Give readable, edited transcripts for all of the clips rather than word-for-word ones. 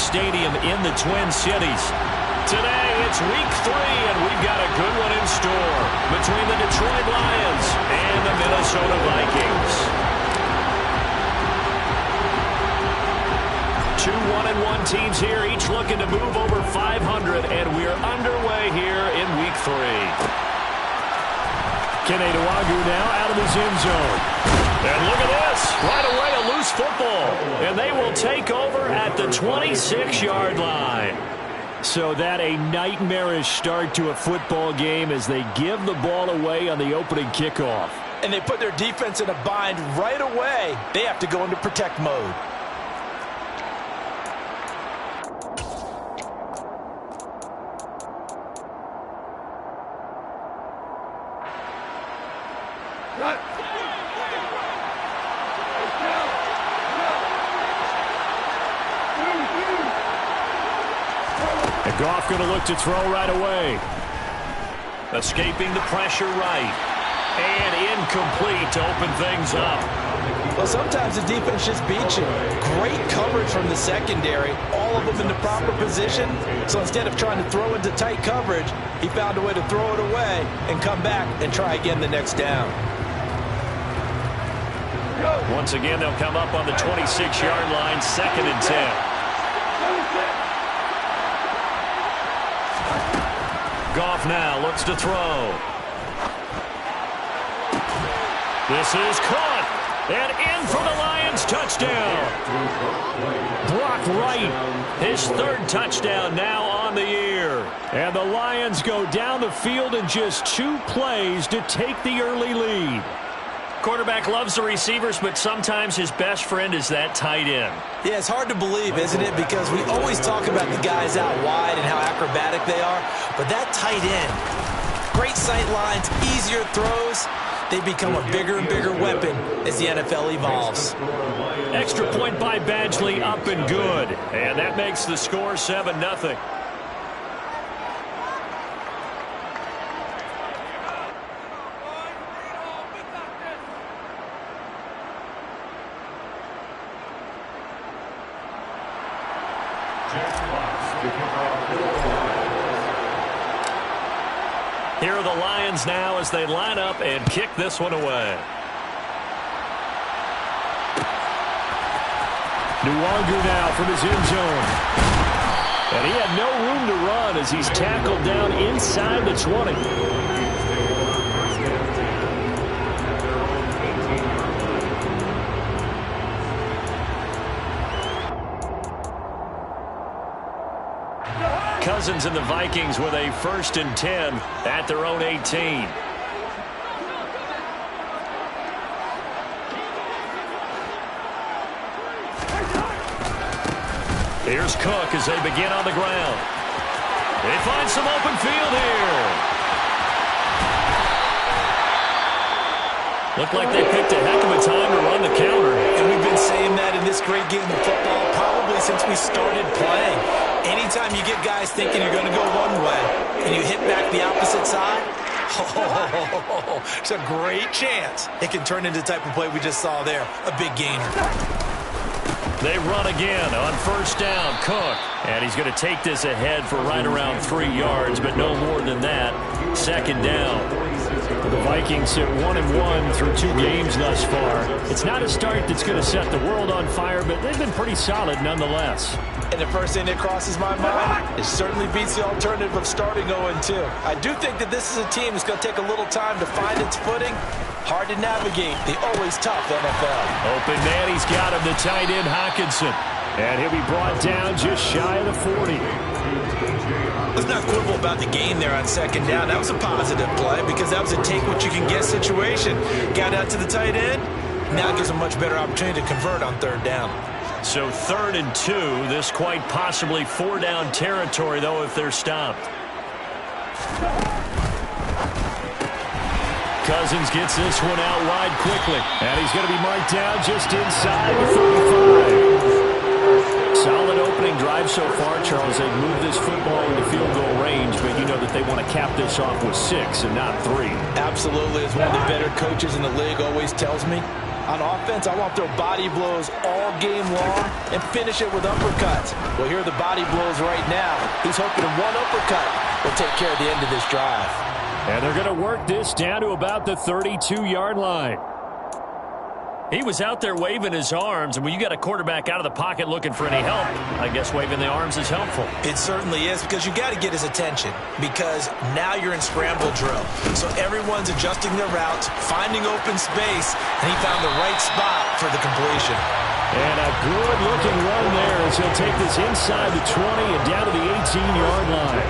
Stadium in the Twin Cities. Today, it's week 3, and we've got a good one in store between the Detroit Lions and the Minnesota Vikings. Two 1-1 teams here, each looking to move over 500, and we're underway here in week 3. Keneduagu now out of his end zone. And look at this. Right away, a loose football. And they will take over at the 26-yard line. So that a nightmarish start to a football game as they give the ball away on the opening kickoff. And they put their defense in a bind right away. They have to go into protect mode. Goff going to look to throw right away. Escaping the pressure right. And incomplete to open things up. Well, sometimes the defense just beats you. Great coverage from the secondary. All of them in the proper position. So instead of trying to throw into tight coverage, he found a way to throw it away and come back and try again the next down. Once again, they'll come up on the 26-yard line, 2nd and 10. Goff now looks to throw. This is caught. And in for the Lions, touchdown. Brock Wright, his 3rd touchdown now on the year. And the Lions go down the field in just 2 plays to take the early lead. Quarterback loves the receivers, but sometimes his best friend is that tight end. Yeah, it's hard to believe, isn't it? Because we always talk about the guys out wide and how acrobatic they are. But that tight end, great sight lines, easier throws. They become a bigger and bigger weapon as the NFL evolves. Extra point by Badgley, up and good. And that makes the score 7-0. Here are the Lions now as they line up and kick this one away. Nwangu now from his end zone. And he had no room to run as he's tackled down inside the 20. Cousins and the Vikings with a 1st and 10 at their own 18. Here's Cook as they begin on the ground. They find some open field here. Looked like they picked a heck of a time to run the counter. And we've been saying that in this great game of football probably since we started playing. Anytime you get guys thinking you're going to go one way and you hit back the opposite side, it's a great chance it can turn into the type of play we just saw there, a big gainer. They run again on 1st down, Cook. And he's going to take this ahead for right around 3 yards, but no more than that. 2nd down. The Vikings sit 1-1 through 2 games thus far. It's not a start that's going to set the world on fire, but they've been pretty solid nonetheless. And the first thing that crosses my mind, it certainly beats the alternative of starting 0-2. I do think that this is a team that's going to take a little time to find its footing. Hard to navigate the always tough NFL. Open man, he's got him, the tight end Hockenson. And he'll be brought down just shy of the 40. Let's not quibble about the gain there on 2nd down. That was a positive play because that was a take-what-you-can-get situation. Got out to the tight end. Now it gives a much better opportunity to convert on 3rd down. So 3rd and 2. This quite possibly 4-down territory, though, if they're stopped. Cousins gets this one out wide quickly. And he's going to be marked down just inside the 35. Solid opening drive so far, Charles. They've moved this football into field goal range, but you know that they want to cap this off with 6 and not 3. Absolutely. As one of the better coaches in the league always tells me, On offense, I want to throw body blows all game long and finish it with uppercuts. Well, here are the body blows right now. He's hoping one uppercut will take care of the end of this drive. And they're going to work this down to about the 32-yard line. He was out there waving his arms, and when you got a quarterback out of the pocket looking for any help, I guess waving the arms is helpful. It certainly is, because you got to get his attention, because now you're in scramble drill. So everyone's adjusting their routes, finding open space, and he found the right spot for the completion. And a good-looking run there as he'll take this inside the 20 and down to the 18-yard line.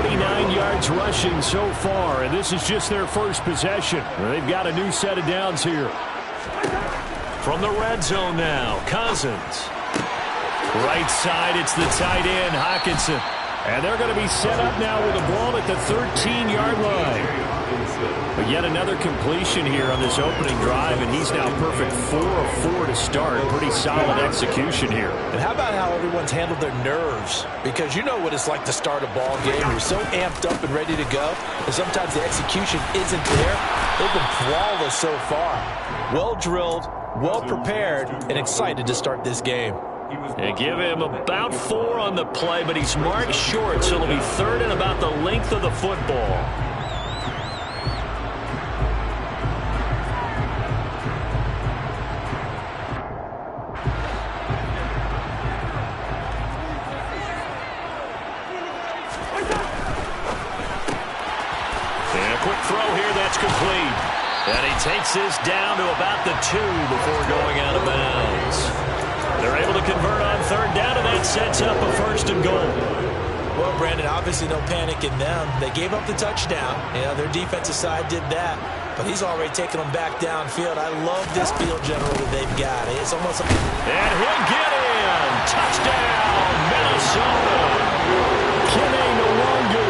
49 yards rushing so far, and this is just their first possession. They've got a new set of downs here. From the red zone now, Cousins. Right side, it's the tight end, Hockenson. And they're going to be set up now with the ball at the 13-yard line. But yet another completion here on this opening drive, and he's now perfect 4 of 4 to start. Pretty solid execution here. And how about how everyone's handled their nerves? Because you know what it's like to start a ball game. You're so amped up and ready to go, and sometimes the execution isn't there. They've been flawless so far. Well drilled, well prepared, and excited to start this game. They give him about 4 on the play, but he's marked short, so it'll be third and about the length of the football. And a quick throw here that's complete. And he takes this down to about the 2 before going out of bounds. They're able to convert on third down, and that sets up a first and goal. Well, Brandon, obviously no panic in them. They gave up the touchdown. You know, their defensive side did that. But he's already taken them back downfield. I love this field general that they've got. It's almost... And he'll get in. Touchdown, Minnesota. Kene Nwangwu.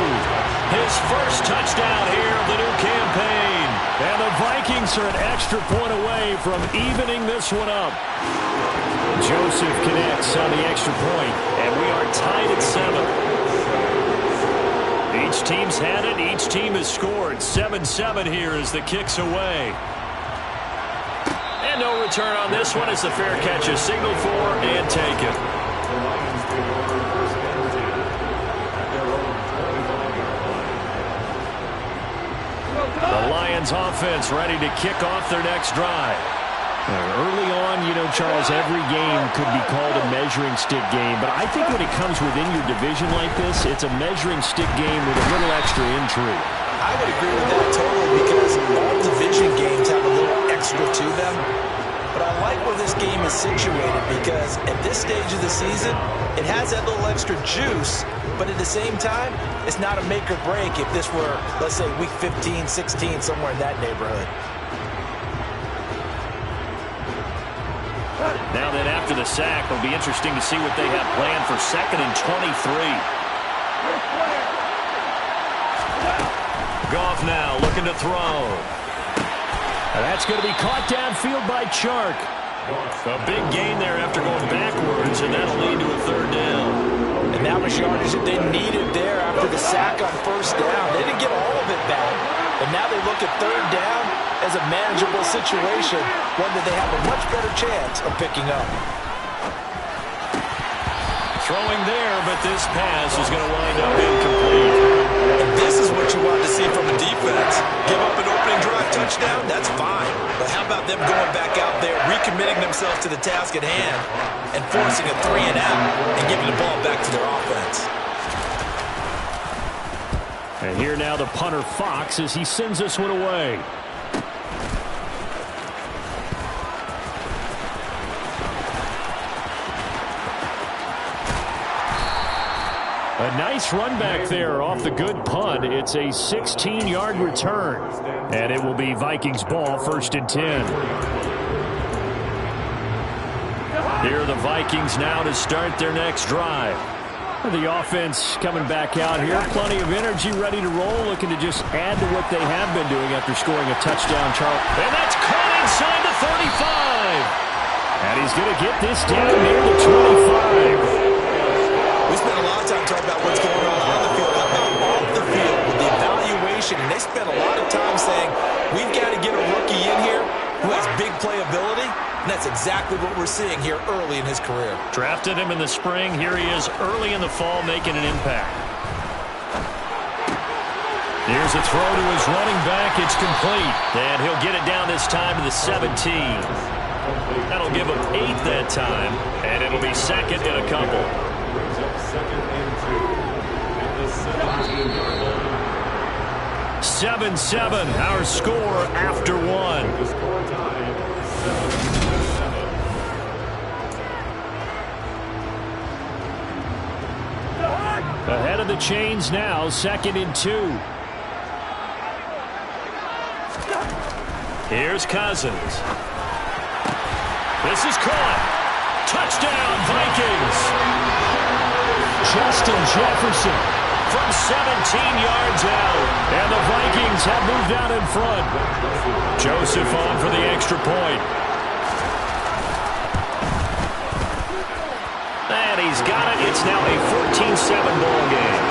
His first touchdown here of the new campaign. And the Vikings are an extra point away from evening this one up. Joseph connects on the extra point, and we are tied at 7. Each team's had it. Each team has scored. 7-7 here as the kick's away. And no return on this one as the fair catch is signaled for and taken. The Lions offense ready to kick off their next drive. Early on, you know, Charles, every game could be called a measuring stick game, but I think when it comes within your division like this, it's a measuring stick game with a little extra intrigue. I would agree with that totally, because all division games have a little extra to them. But I like where this game is situated, because at this stage of the season, it has that little extra juice, but at the same time, it's not a make or break if this were, let's say, week 15, 16, somewhere in that neighborhood. Now then, after the sack, it'll be interesting to see what they have planned for 2nd and 23. Goff now looking to throw. And that's going to be caught downfield by Chark. A big gain there after going backwards, and that'll lead to a third down. And that was yardage that they needed there after the sack on first down. They didn't get all of it back. But now they look at third down as a manageable situation, one that they have a much better chance of picking up. Throwing there, but this pass is going to wind up incomplete. And this is what you want to see from a defense. Give up an opening drive touchdown, that's fine. But how about them going back out there, recommitting themselves to the task at hand, and forcing a 3 and out, and giving the ball back to their offense. And here now the punter Fox as he sends this one away. A nice run back there off the good punt. It's a 16-yard return. And it will be Vikings ball, 1st and 10. Here are the Vikings now to start their next drive. The offense coming back out here. Plenty of energy, ready to roll, looking to just add to what they have been doing after scoring a touchdown, Charles. And that's caught inside the 35. And he's going to get this down near the 25. We spent a lot of time talking about what's going on the field. How about off the field with the evaluation? And they spent a lot of time saying, we've got to get a rookie in here who has big playability, and that's exactly what we're seeing here early in his career. Drafted him in the spring. Here he is early in the fall making an impact. Here's a throw to his running back. It's complete. And he'll get it down this time to the 17. That'll give him 8 that time. And it'll be second and a couple. 7-7, our score after 1. Ahead of the chains now, 2nd and 2. Here's Cousins. This is caught. Touchdown, Vikings. Justin Jefferson from 17 yards out. And the Vikings have moved out in front. Joseph on for the extra point. And he's got it. It's now a 14-7 ball game.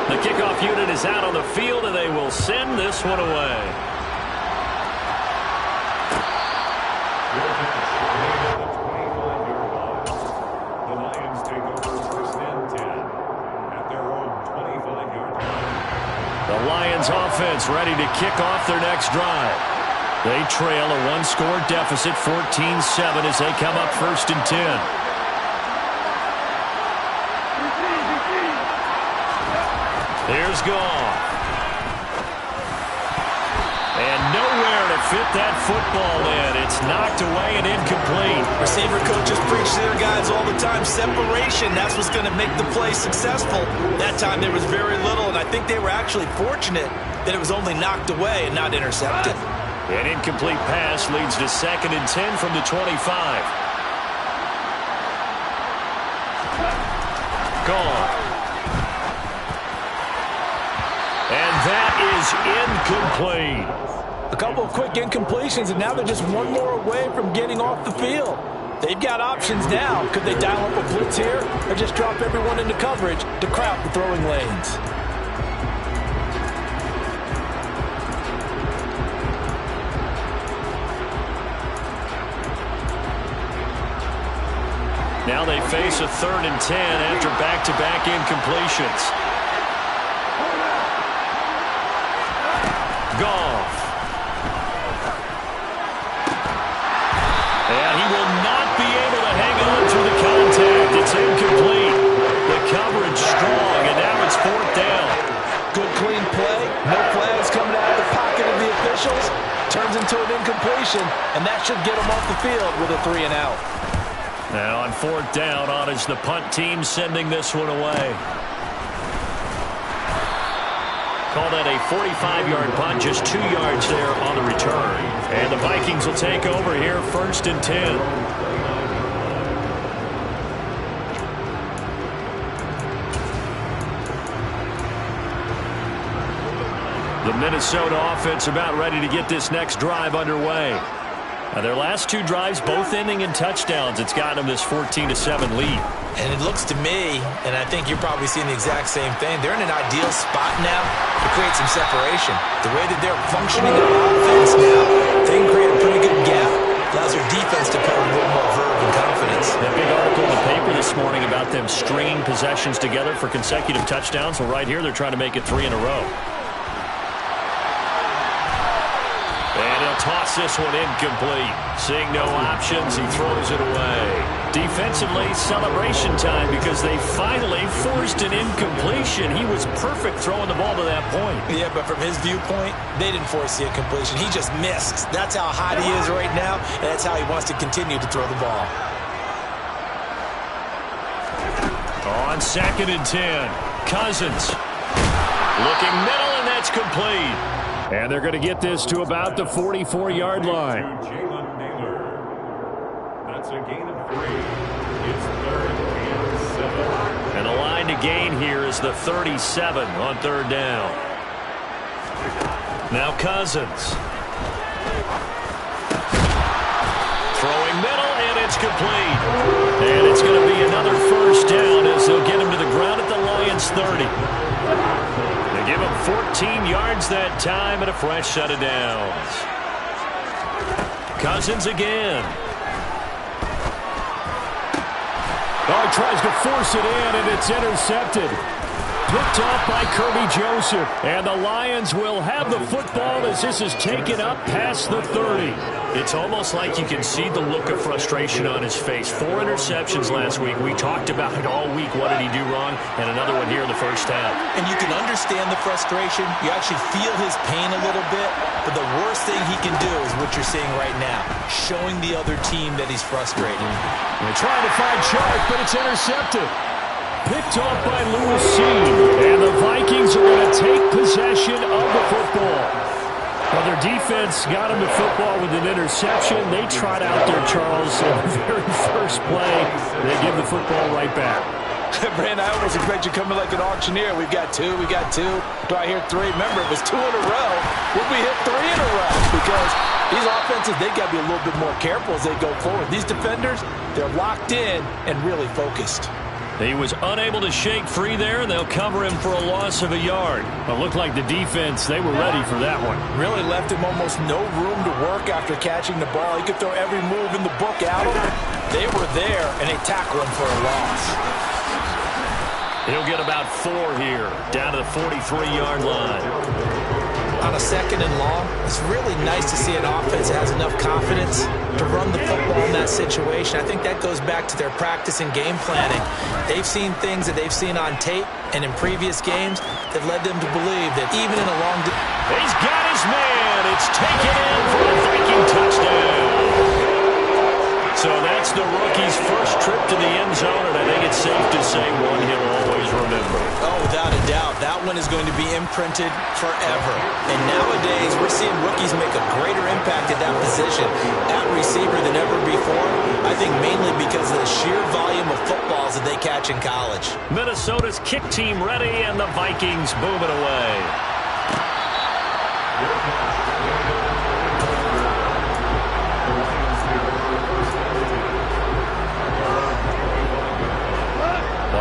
The kickoff unit is out on the field, and they will send this one away. The Lions take over 1st and 10 at their own 25-yard line. The Lions offense ready to kick off their next drive. They trail a 1-score deficit, 14-7, as they come up 1st and 10. Here's Goff. And nowhere to fit that football in. It's knocked away and incomplete. Receiver coaches preach to their guys all the time. Separation, that's what's going to make the play successful. That time there was very little, and I think they were actually fortunate that it was only knocked away and not intercepted. An incomplete pass leads to 2nd and 10 from the 25. Goff. And that is incomplete. A couple of quick incompletions, and now they're just one more away from getting off the field. They've got options now. Could they dial up a blitz here or just drop everyone into coverage to crowd the throwing lanes? Now they face a 3rd and 10 after back-to-back incompletions. Goff. And he will not be able to hang on through the contact. It's incomplete. The coverage strong, and now it's 4th down. Good clean play. No flags coming out of the pocket of the officials. Turns into an incompletion, and that should get them off the field with a 3 and out. Now on 4th down, on is the punt team sending this one away. Call that a 45-yard punt, just 2 yards there on the return. And the Vikings will take over here, 1st and 10. The Minnesota offense about ready to get this next drive underway. Now their last 2 drives, both ending in touchdowns. It's gotten them this 14-7 lead. And it looks to me, and I think you're probably seeing the exact same thing, they're in an ideal spot now to create some separation. The way that they're functioning their offense now, they can create a pretty good gap. Allows their defense to play with a little more verve and confidence. That big article in the paper this morning about them stringing possessions together for consecutive touchdowns. Well, right here, they're trying to make it 3 in a row. And he'll toss this one incomplete. Seeing no options, he throws it away. Defensively, celebration time because they finally forced an incompletion. He was perfect throwing the ball to that point. Yeah, but from his viewpoint, they didn't force the incompletion. He just missed. That's how hot he is right now, and that's how he wants to continue to throw the ball. On 2nd and 10, Cousins. Looking middle, and that's complete. And they're going to get this to about the 44-yard line. That's a gain of 3. It's 3rd and 7. And the line to gain here is the 37 on 3rd down. Now Cousins. Throwing middle, and it's complete. And it's going to be another 1st down as they'll get him to the ground at the Lions 30. They give him 14 yards that time and a fresh set of downs. Cousins again. Oh, he tries to force it in, and it's intercepted. Picked off by Kirby Joseph. And the Lions will have the football as this is taken up past the 30. It's almost like you can see the look of frustration on his face. 4 interceptions last week. We talked about it all week. What did he do wrong? And another one here in the first half. And you can understand the frustration. You actually feel his pain a little bit. But the worst thing he can do is what you're seeing right now, showing the other team that he's frustrated. They're trying to find Sharp, but it's intercepted. Picked off by Lewis Seen. And the Vikings are going to take possession of the football. Well, their defense got him the football with an interception. They trot out there, Charles, in the very first play. They give the football right back. Brand, I almost expect you coming like an auctioneer. We've got 2, we got 2. Do I hear 3? Remember, it was 2 in a row. Would we hit 3 in a row? Because these offenses, they got to be a little bit more careful as they go forward. These defenders, they're locked in and really focused. He was unable to shake free there, and they'll cover him for a loss of a yard. It looked like the defense, they were ready for that one. Really left him almost no room to work after catching the ball. He could throw every move in the book at him. They were there, and they tackle him for a loss. He'll get about 4 here, down to the 43-yard line. On a 2nd and long, it's really nice to see an offense that has enough confidence to run the football in that situation. I think that goes back to their practice and game planning. They've seen things that they've seen on tape and in previous games that led them to believe that even in a long... He's got his man. It's taken in for a Viking touchdown. So that's the rookie's first trip to the end zone, and I think it's safe to say one he'll always remember. Oh, without a doubt. That one is going to be imprinted forever. And nowadays, we're seeing rookies make a greater impact at that position at receiver than ever before. I think mainly because of the sheer volume of footballs that they catch in college. Minnesota's kick team ready, and the Vikings boom it away.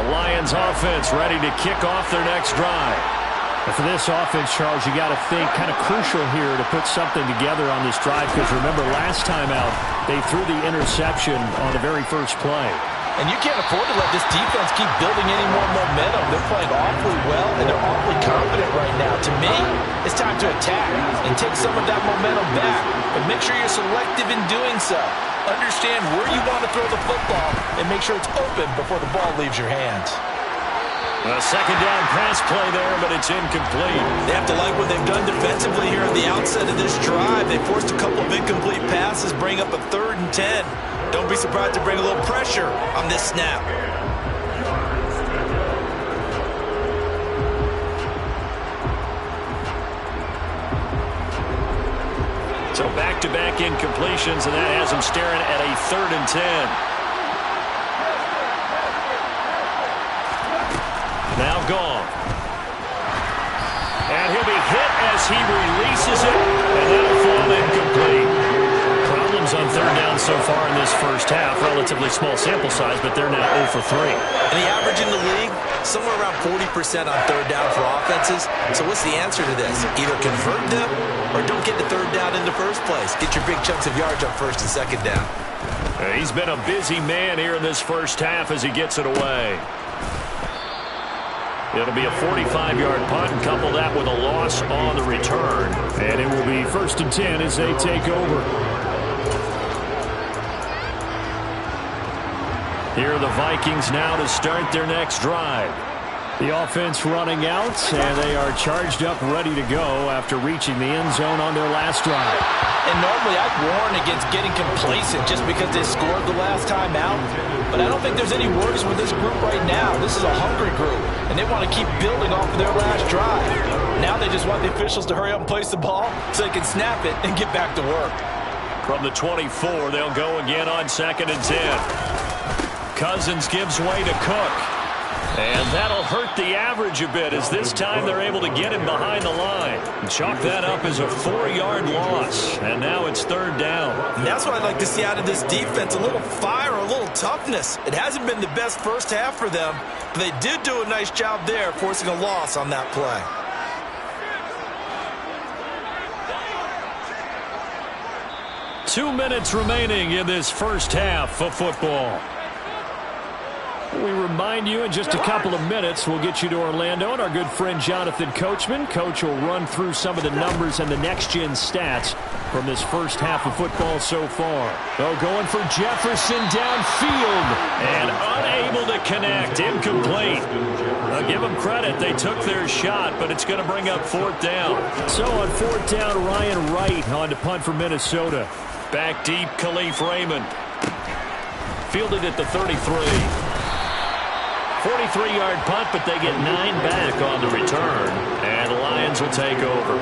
Lions offense ready to kick off their next drive. And for this offense, Charles, you got to think kind of crucial here to put something together on this drive, because remember last time out they threw the interception on the very first play. And you can't afford to let this defense keep building any more momentum. They're playing awfully well, and they're awfully confident right now. To me, it's time to attack and take some of that momentum back. But make sure you're selective in doing so. Understand where you want to throw the football and make sure it's open before the ball leaves your hands. A 2nd down pass play there, but it's incomplete. They have to like what they've done defensively here at the outset of this drive. They forced a couple of incomplete passes, bring up a 3rd and 10. Don't be surprised to bring a little pressure on this snap. So back-to-back incompletions, and that has him staring at a 3rd and 10. Now gone. And he'll be hit as he releases it, and that'll fall incomplete. Problems on 3rd down so far in this first half. Relatively small sample size, but they're now 0 for 3. And the average in the league, somewhere around 40% on 3rd down for offenses. So what's the answer to this? Either convert them or don't get to 3rd down in the first place. Get your big chunks of yards on 1st and 2nd down. He's been a busy man here in this first half as he gets it away. It'll be a 45-yard punt, and couple that with a loss on the return. And it will be 1st and 10 as they take over. Here are the Vikings now to start their next drive. The offense running out, and they are charged up, ready to go after reaching the end zone on their last drive. And normally I'd warn against getting complacent just because they scored the last time out. But I don't think there's any worries with this group right now. This is a hungry group, and they want to keep building off of their last drive. Now they just want the officials to hurry up and place the ball so they can snap it and get back to work. From the 24, they'll go again on 2nd and 10. Cousins gives way to Cook. And that'll hurt the average a bit as this time they're able to get him behind the line. And chalk that up as a 4-yard loss. And now it's 3rd down. And that's what I'd like to see out of this defense. A little fire, a little toughness. It hasn't been the best first half for them, but they did do a nice job there forcing a loss on that play. 2 minutes remaining in this first half of football. We remind you in just a couple of minutes we'll get you to Orlando and our good friend Jonathan Coachman. Coach will run through some of the numbers and the next-gen stats from this first half of football so far. Oh, going for Jefferson downfield and unable to connect. Incomplete. I'll give them credit. They took their shot, but it's going to bring up fourth down. So on fourth down, Ryan Wright on to punt for Minnesota. Back deep, Khalif Raymond. Fielded at the 33. 43-yard punt, but they get 9 back on the return, and the Lions will take over.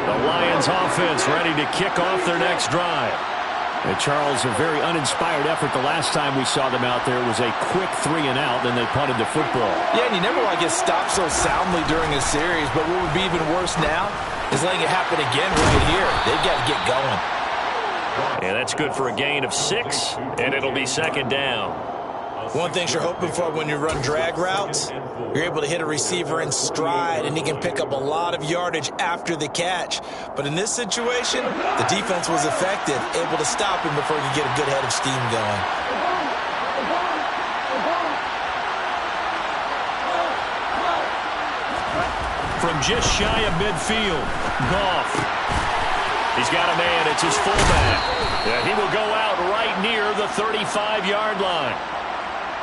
The Lions offense ready to kick off their next drive. And Charles, a very uninspired effort the last time we saw them out there was a quick 3-and-out, then they punted the football. Yeah, and you never want to get stopped so soundly during a series, but what would be even worse now is letting it happen again right here. They've got to get going. And that's good for a gain of 6, and it'll be second down. One thing you're hoping for when you run drag routes, you're able to hit a receiver in stride, and he can pick up a lot of yardage after the catch. But in this situation, the defense was effective, able to stop him before you get a good head of steam going. From just shy of midfield, Goff. He's got a man. It's his fullback. And he will go out right near the 35-yard line.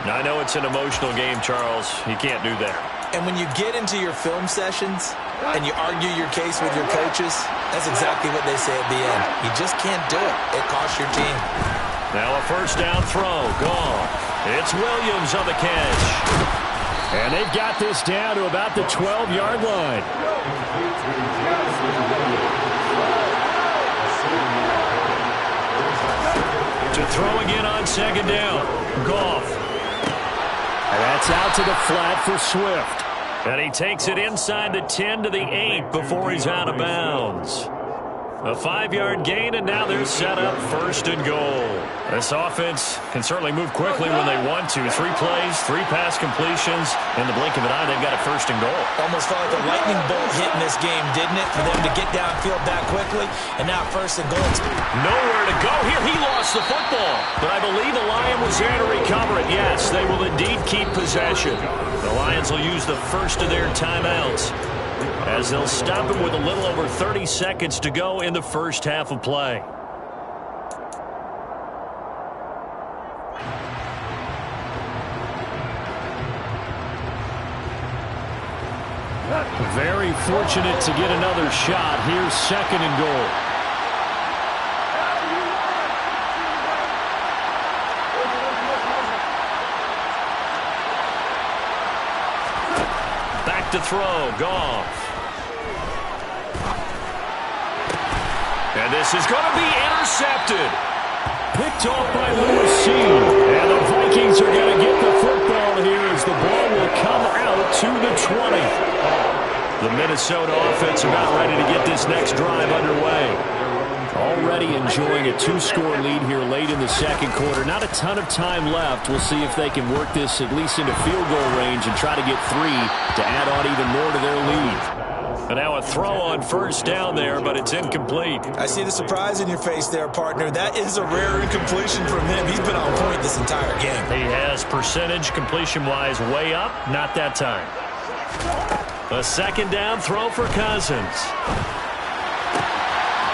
Now, I know it's an emotional game, Charles. You can't do that. And when you get into your film sessions and you argue your case with your coaches, that's exactly what they say at the end. You just can't do it. It costs your team. Now a first down throw. Gone. It's Williams on the catch. And they've got this down to about the 12-yard line. To throw again on second down. Goff. And that's out to the flat for Swift. And he takes it inside the 10 to the 8 before he's out of bounds. A 5-yard gain, and now they're set up first and goal. This offense can certainly move quickly when they want to. 3 plays, 3 pass completions. In the blink of an eye, they've got a first and goal. Almost felt like a lightning bolt hit in this game, didn't it? For them to get downfield that quickly, and now first and goal. Nowhere to go here. He lost the football. But I believe the Lion was there to recover it. Yes, they will indeed keep possession. The Lions will use the first of their timeouts, as they'll stop him with a little over 30 seconds to go in the first half of play. Very fortunate to get another shot. Here's second and goal. Back to throw. Goff. And this is going to be intercepted. Picked off by Lewis. And the Vikings are going to get the football here as the ball will come out to the 20. The Minnesota offense about ready to get this next drive underway. Already enjoying a 2-score lead here late in the second quarter. Not a ton of time left. We'll see if they can work this at least into field goal range and try to get 3 to add on even more to their lead. And now a throw on first down there, but it's incomplete. I see the surprise in your face there, partner. That is a rare incompletion from him. He's been on point this entire game. He has percentage completion-wise way up. Not that time. A second down throw for Cousins.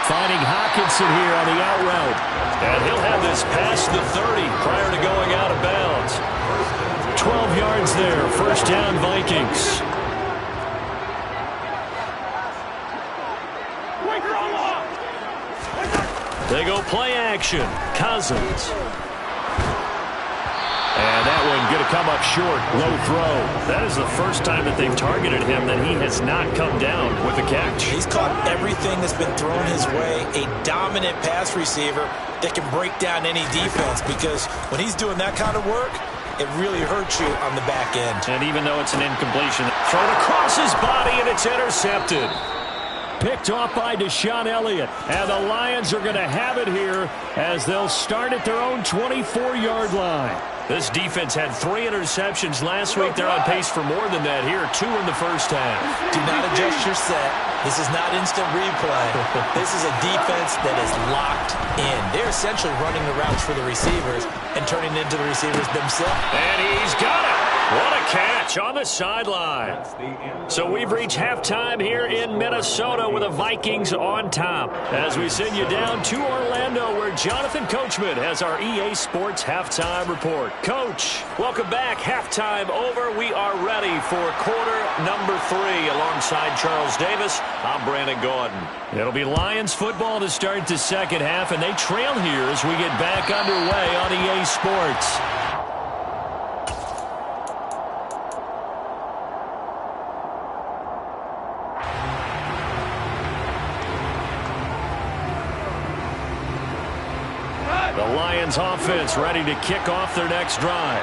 Finding Hockenson here on the out route. And he'll have this past the 30 prior to going out of bounds. 12 yards there. First down, Vikings. They go play action. Cousins. And that one going to come up short. Low throw. That is the first time that they've targeted him that he has not come down with a catch. He's caught everything that's been thrown his way. A dominant pass receiver that can break down any defense, because when he's doing that kind of work, it really hurts you on the back end. And even though it's an incompletion, thrown across his body, and it's intercepted. Picked off by Deshaun Elliott. And the Lions are going to have it here as they'll start at their own 24-yard line. This defense had 3 interceptions last week. They're on pace for more than that here. 2 in the first half. Do not adjust your set. This is not instant replay. This is a defense that is locked in. They're essentially running the routes for the receivers and turning into the receivers themselves. And he's got it. What a catch on the sideline. So we've reached halftime here in Minnesota with the Vikings on top. As we send you down to Orlando, where Jonathan Coachman has our EA Sports halftime report. Coach, welcome back. Halftime over. We are ready for quarter number 3. Alongside Charles Davis, I'm Brandon Gordon. It'll be Lions football to start the second half, and they trail here as we get back underway on EA Sports. The Lions offense ready to kick off their next drive.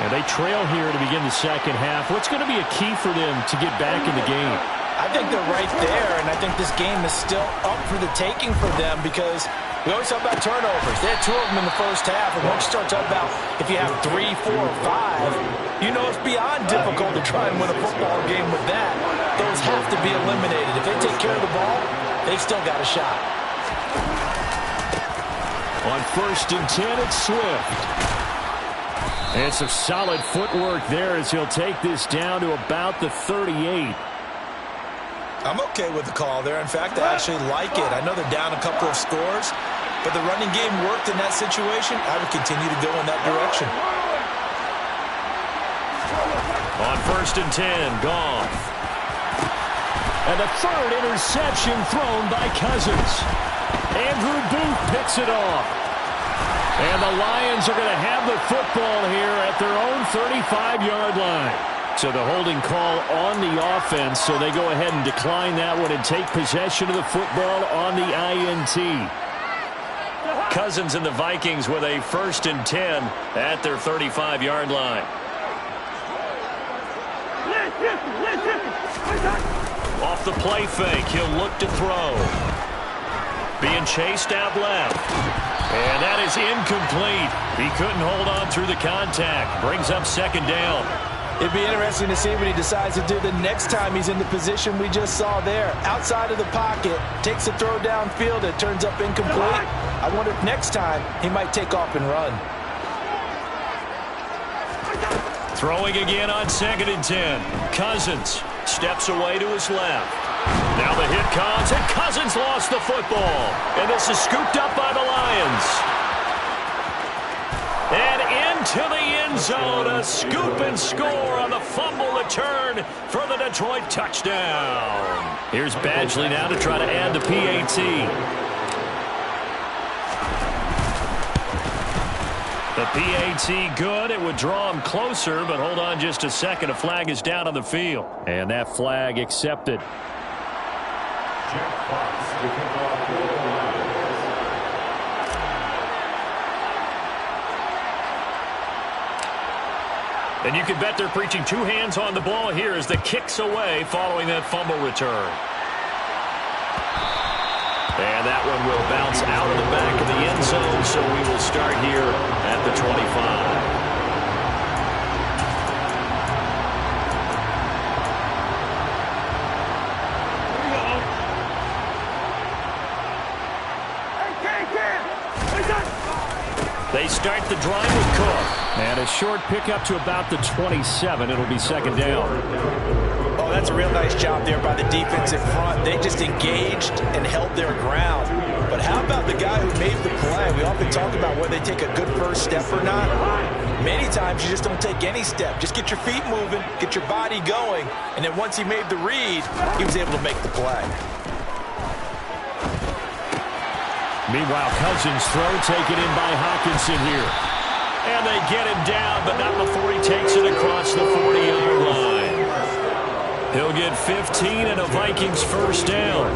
And they trail here to begin the second half. What's going to be a key for them to get back in the game? I think they're right there, and I think this game is still up for the taking for them because we always talk about turnovers. They had 2 of them in the first half, and once you start talking about if you have 3, 4, or 5, you know it's beyond difficult to try and win a football game with that. Those have to be eliminated. If they take care of the ball, they've still got a shot. On 1st and 10, it's Swift. And some solid footwork there as he'll take this down to about the 38. I'm okay with the call there. In fact, I actually like it. I know they're down a couple of scores, but the running game worked in that situation. I would continue to go in that direction. On 1st and 10, Goff. And the 3rd interception thrown by Cousins. Andrew Booth picks it off. And the Lions are going to have the football here at their own 35-yard line. So the holding call on the offense, so they go ahead and decline that one and take possession of the football on the INT. Cousins and the Vikings with a 1st and 10 at their 35-yard line. Off the play fake, he'll look to throw. Being chased out left. And that is incomplete. He couldn't hold on through the contact. Brings up 2nd down. It'd be interesting to see what he decides to do the next time he's in the position we just saw there. Outside of the pocket, takes a throw downfield, it turns up incomplete. I wonder if next time he might take off and run. Throwing again on 2nd and 10. Cousins steps away to his left. Now the hit comes, and Cousins lost the football. And this is scooped up by the Lions. And into the end zone, a scoop and score on the fumble return for the Detroit touchdown. Here's Badgley now to try to add the PAT. The PAT good. It would draw him closer, but hold on just a second. A flag is down on the field. And that flag accepted. Jack Fox to kick off for the Lions. And you can bet they're preaching 2 hands on the ball here as the kick's away following that fumble return. And that one will bounce out of the back of the end zone, so we will start here at the 25. They start the drive with Cook. And a short pickup to about the 27. It'll be 2nd down. Oh, that's a real nice job there by the defense in front. They just engaged and held their ground. But how about the guy who made the play? We often talk about whether they take a good first step or not. Many times you just don't take any step. Just get your feet moving, get your body going, and then once he made the read, he was able to make the play. Meanwhile, Cousins' throw taken in by Hawkinson here. And they get him down, but not before he takes it across the 40-yard line. He'll get 15 and a Vikings first down.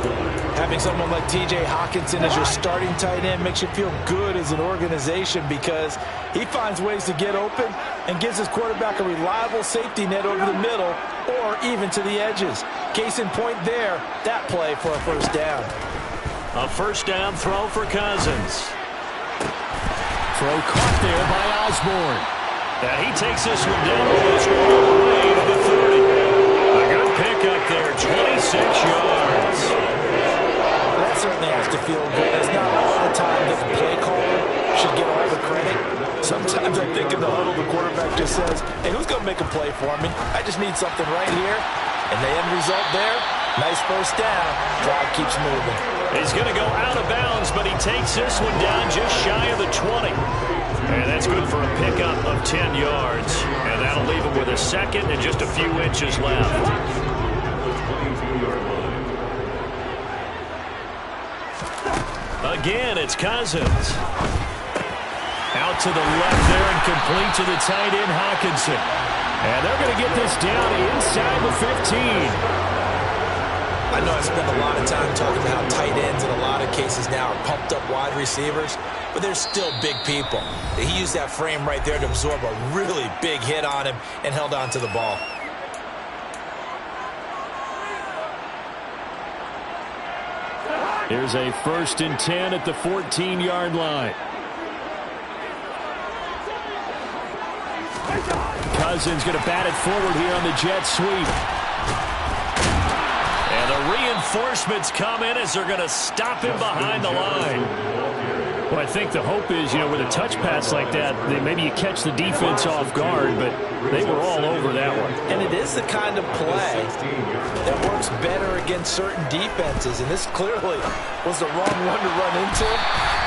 Having someone like T.J. Hawkinson as your starting tight end makes you feel good as an organization because he finds ways to get open and gives his quarterback a reliable safety net over the middle or even to the edges. Case in point there, that play for a first down. A first down throw for Cousins. Throw caught there by Osborne. And he takes this one down almost all the way to the 30. A good pickup there, 26 yards. That certainly has to feel good. It's not all the time that the play caller should get all the credit. Sometimes I think in the huddle, the quarterback just says, hey, who's going to make a play for me? I just need something right here. And the end result there, nice first down. Drive keeps moving. He's going to go out of bounds, but he takes this one down just shy of the 20. And that's good for a pickup of 10 yards. And that'll leave him with a second and just a few inches left. Again, it's Cousins. Out to the left there and complete to the tight end, Hawkinson. And they're going to get this down inside the 15. I know I spend a lot of time talking about how tight ends in a lot of cases now are pumped up wide receivers, but they're still big people. He used that frame right there to absorb a really big hit on him and held on to the ball. Here's a 1st and 10 at the 14-yard line. Cousins going to bat it forward here on the jet sweep. And the reinforcements come in as they're going to stop him behind the line. Well, I think the hope is, with a touch pass like that, maybe you catch the defense off guard, but they were all over that one. And it is the kind of play that works better against certain defenses, and this clearly was the wrong one to run into.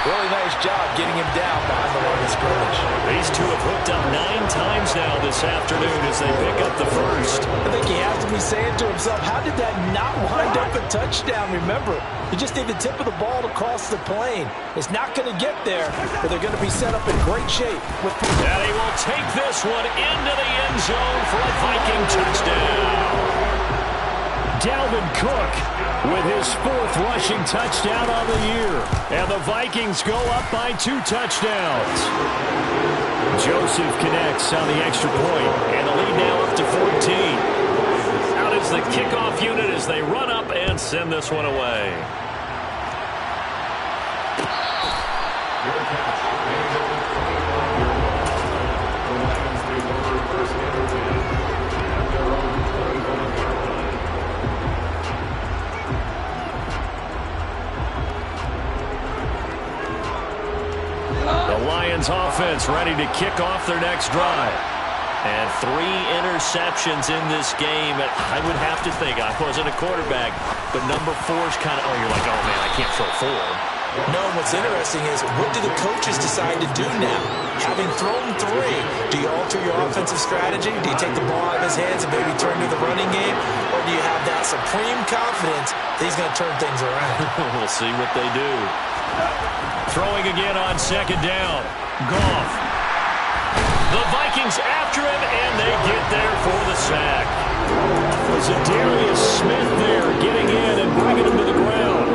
Really nice job getting him down behind the line of scrimmage. These two have hooked up 9 times now this afternoon as they pick up the first. I think he has to be saying to himself, how did that not wind up a touchdown? Remember, you just need the tip of the ball to cross the plane. It's not going to get there, but they're going to be set up in great shape. And he will take this one into the end zone for a Viking touchdown. Dalvin Cook with his 4th rushing touchdown on the year. And the Vikings go up by 2 touchdowns. Joseph connects on the extra point, and the lead now up to 14. Out is the kickoff unit as they run up and send this one away. Lions offense ready to kick off their next drive. And 3 interceptions in this game. I would have to think, I wasn't a quarterback, but number 4's kind of, you're like, oh, man, I can't throw 4. No, what's interesting is, what do the coaches decide to do now? Having thrown 3, do you alter your offensive strategy? Do you take the ball out of his hands and maybe turn to the running game? Or do you have that supreme confidence that he's going to turn things around? We'll see what they do. Throwing again on 2nd down. Goff. The Vikings after him, and they get there for the sack. Was Darius Smith there getting in and bringing him to the ground?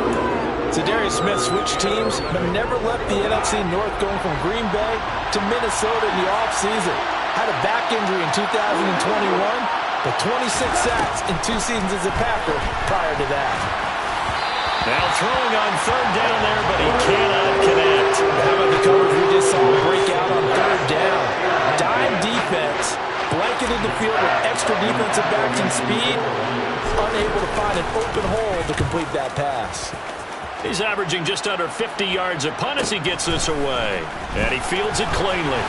Darius Smith switched teams, but never left the NFC North, going from Green Bay to Minnesota in the offseason. Had a back injury in 2021, but 26 sacks in 2 seasons as a Packer prior to that. Now throwing on 3rd down there, but he cannot connect. How about the coverage we just saw break out on 3rd down? Dime defense, blanketed the field with extra defensive backs and speed, unable to find an open hole to complete that pass. He's averaging just under 50 yards a punt as he gets this away. And he fields it cleanly.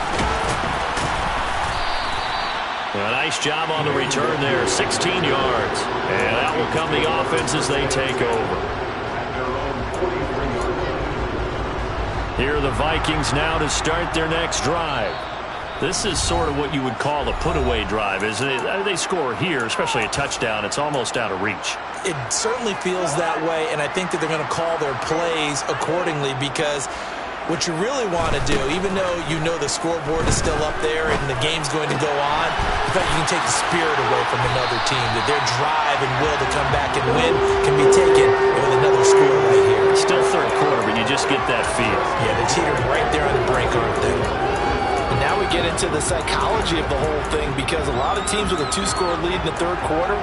A nice job on the return there, 16 yards. And that will come the offense as they take over. Here are the Vikings now to start their next drive. This is sort of what you would call a put-away drive, isn't it? They score here, especially a touchdown. It's almost out of reach. It certainly feels that way, and I think that they're going to call their plays accordingly, because what you really want to do, even though you know the scoreboard is still up there and the game's going to go on, in fact, you can take the spirit away from another team, that their drive and will to come back and win can be taken with another score right here. Still 3rd quarter, but you just get that feel. Yeah, they're teetering right there on the brink, aren't they? And now we get into the psychology of the whole thing, because a lot of teams with a 2-score lead in the 3rd quarter,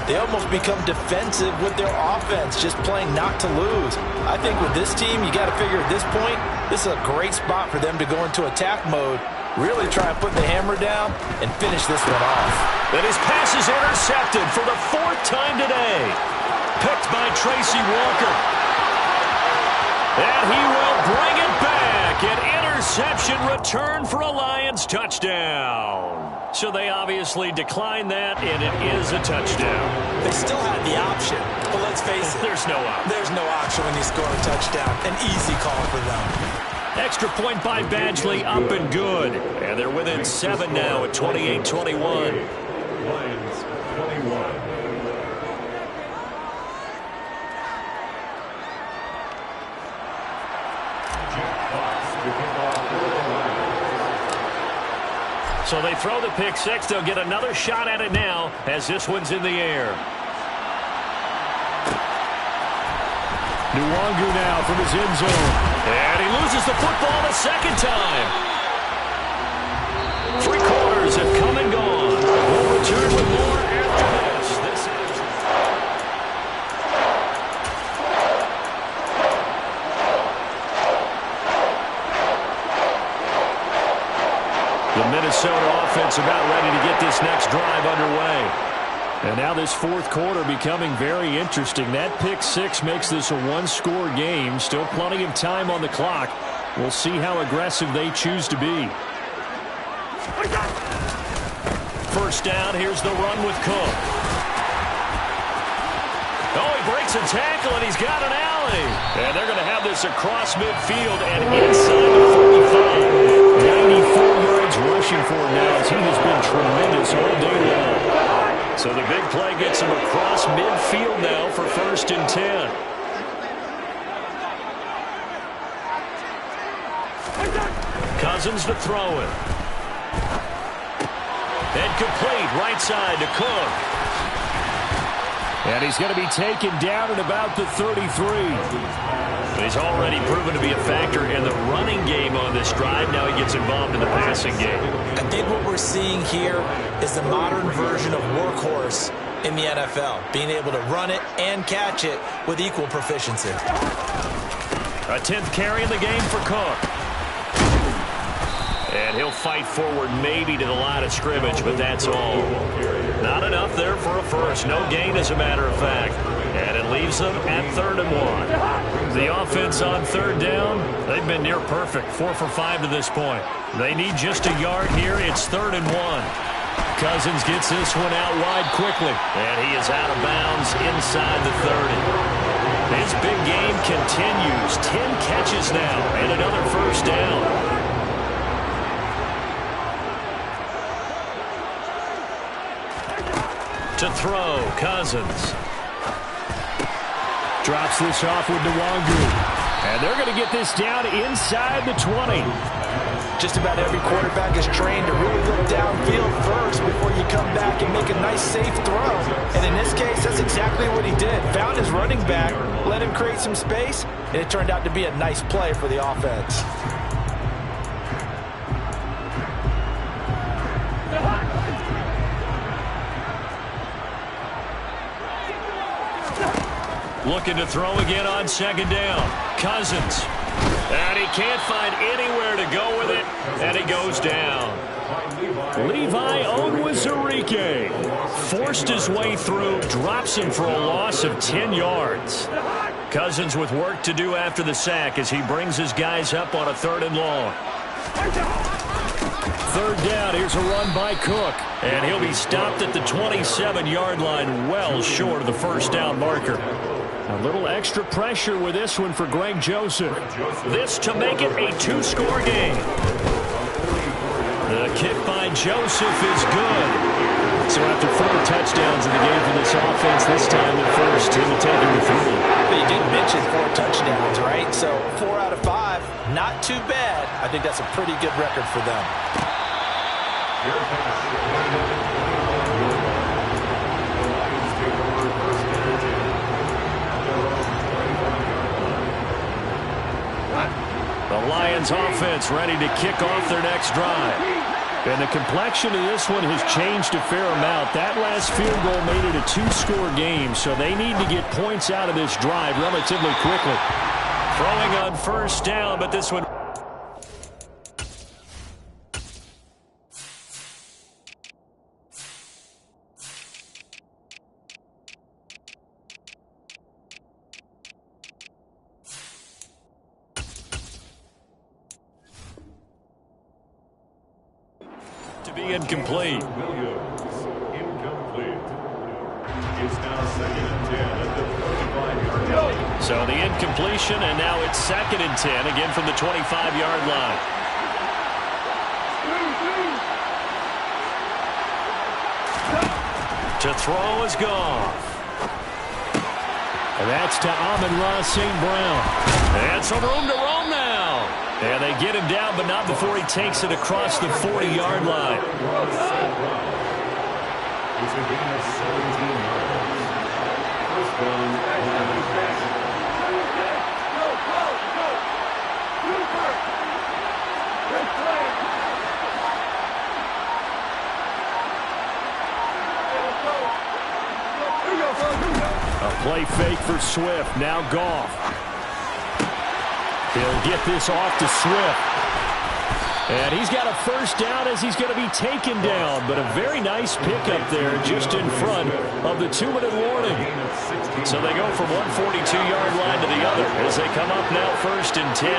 they almost become defensive with their offense, just playing not to lose. I think with this team, you got to figure at this point, this is a great spot for them to go into attack mode Really try and put the hammer down and finish this one off. And his pass is intercepted for the 4th time today. Picked by Tracy Walker. And he will bring it back. An interception return for a Lions touchdown. So they obviously declined that, and it is a touchdown. They still had the option, but let's face it. There's no option. There's no option when you score a touchdown. An easy call for them. Extra point by Badgley, up and good. And they're within 7 now at 28-21. Lions 21. So they throw the pick six. They'll get another shot at it now as this one's in the air. Nwangu now from his end zone. And he loses the football the second time. 3 quarters have come and gone. We'll return with more after this. This is... The Minnesota offense about ready to get this next drive underway. And now this 4th quarter becoming very interesting. That pick six makes this a 1-score game. Still plenty of time on the clock. We'll see how aggressive they choose to be. First down, here's the run with Cook. Oh, he breaks a tackle, and he's got an alley. And they're going to have this across midfield and inside the 45. 94 yards rushing for him now as he has been tremendous all day long. So the big play gets him across midfield now for 1st and 10. Cousins to throw it. And complete right side to Cook. And he's going to be taken down at about the 33. He's already proven to be a factor in the running game on this drive. Now he gets involved in the passing game. I think what we're seeing here is the modern version of workhorse in the NFL, being able to run it and catch it with equal proficiency. A 10th carry in the game for Cook. And he'll fight forward maybe to the line of scrimmage, but that's all. Not enough there for a first. No gain, as a matter of fact. And it leaves them at 3rd and 1. The offense on 3rd down, they've been near perfect. 4 for 5 to this point. They need just a yard here. It's 3rd and 1. Cousins gets this one out wide quickly. And he is out of bounds inside the 30. His big game continues. 10 catches now and another first down. To throw, Cousins. Drops this off with Nwangu. And they're going to get this down inside the 20. Just about every quarterback is trained to really look downfield first before you come back and make a nice, safe throw. And in this case, that's exactly what he did. Found his running back, let him create some space, and it turned out to be a nice play for the offense. Looking to throw again on 2nd down. Cousins. And he can't find anywhere to go with it. And he goes down. Levi Onwuzurike forced his way through, drops him for a loss of 10 yards. Cousins with work to do after the sack as he brings his guys up on a 3rd and long. 3rd down, here's a run by Cook. And he'll be stopped at the 27-yard line, well short of the first down marker. A little extra pressure with this one for Greg Joseph. This to make it a 2-score game. The kick by Joseph is good. So after 4 touchdowns in the game for this offense, this time at first, he will take him to 3. But you did mention 4 touchdowns, right? So 4 out of 5, not too bad. I think that's a pretty good record for them. The Lions offense ready to kick off their next drive. And the complexion of this one has changed a fair amount. That last field goal made it a 2-score game, so they need to get points out of this drive relatively quickly. Throwing on 1st down, but this one... to be incomplete. Williams, incomplete. It's now 2nd and 10 at the 45-yard line. So the incompletion, and now it's 2nd and 10, again from the 25-yard line. To throw is Goff. And that's to Amon-Ra St. Brown. And some room to roam now. And they get him down, but not before he takes it across the 40-yard line. It's a gain of 17 yards. First down, A play fake for Swift. Now Goff. He'll get this off to Swift. And he's got a first down as he's going to be taken down. But a very nice pickup there just in front of the 2-minute warning. So they go from one 42-yard line to the other as they come up now 1st and 10.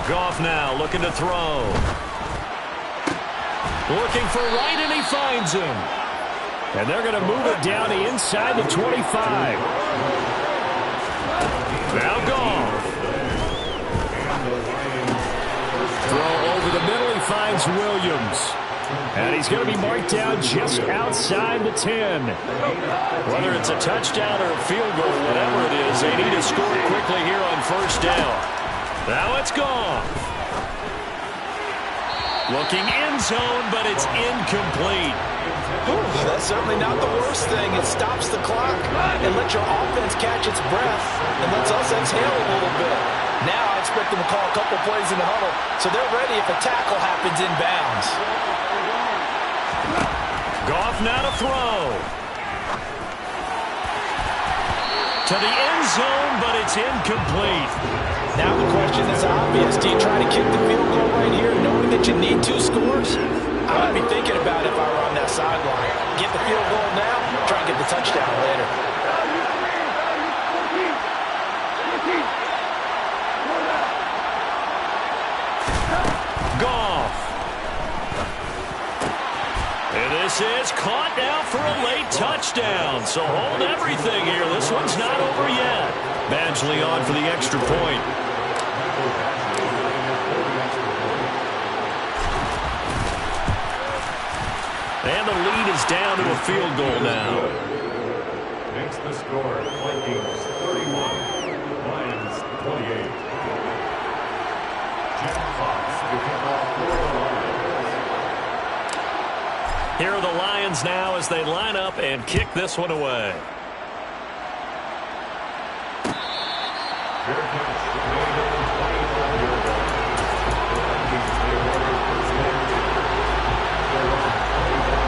Goff now looking to throw. Looking for right, and he finds him. And they're going to move it down the inside the 25. Now Goff. Throw over the middle. He finds Williams. And he's going to be marked down just outside the 10. Whether it's a touchdown or a field goal, whatever it is, they need to score quickly here on 1st down. Now it's Goff. Looking end zone, but it's incomplete. Ooh, that's certainly not the worst thing. It stops the clock and lets your offense catch its breath and lets us exhale a little bit. Now I expect them to call a couple plays in the huddle so they're ready if a tackle happens inbounds. Goff now to throw. To the end zone, but it's incomplete. Now the question is obvious. Do you try to kick the field goal right here knowing that you need 2 scores? I would be thinking about it if I were on that sideline. Get the field goal now, try and get the touchdown later. Goff. And this is caught now for a late touchdown. So hold everything here. This one's not over yet. Badgley on for the extra point. And the lead is down to a field goal now. makes the score Vikings 31, Lions 28. Jim Fox to kick off for the Lions. Here are the Lions now as they line up and kick this one away. Fair catch made at the 25-yard line. The Vikings take over first and 10. Their own 25-yard line.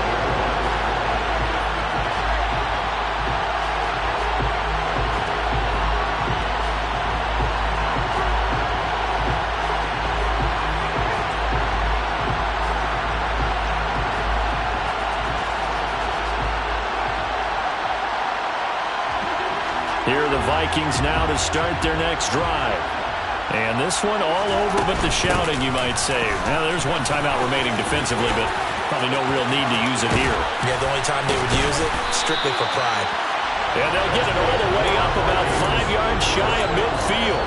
Here are the Vikings now to start their next drive. And this one all over but the shouting, you might say. Now, there's one timeout remaining defensively, but probably no real need to use it here. Yeah, the only time they would use it, strictly for pride. And they'll get it all the way up about 5 yards shy of midfield.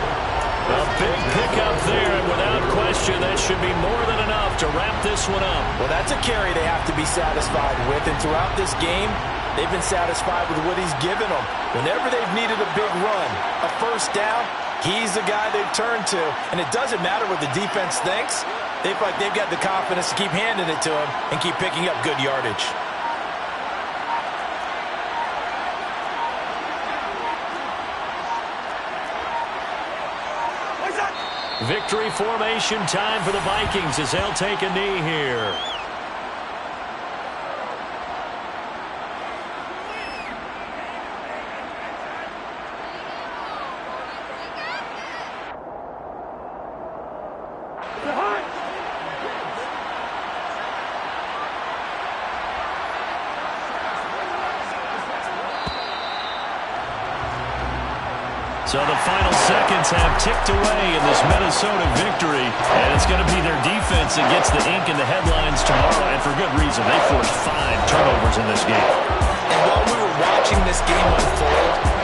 A big pickup there, and without question, that should be more than enough to wrap this one up. Well, that's a carry they have to be satisfied with, and throughout this game, they've been satisfied with what he's given them. Whenever they've needed a big run, a first down, he's the guy they've turned to. And it doesn't matter what the defense thinks. They feel like they've got the confidence to keep handing it to him and keep picking up good yardage. Victory formation time for the Vikings as they'll take a knee here. So the final seconds have ticked away in this Minnesota victory, and it's going to be their defense that gets the ink in the headlines tomorrow, and for good reason. They forced 5 turnovers in this game. And while we were watching this game unfold,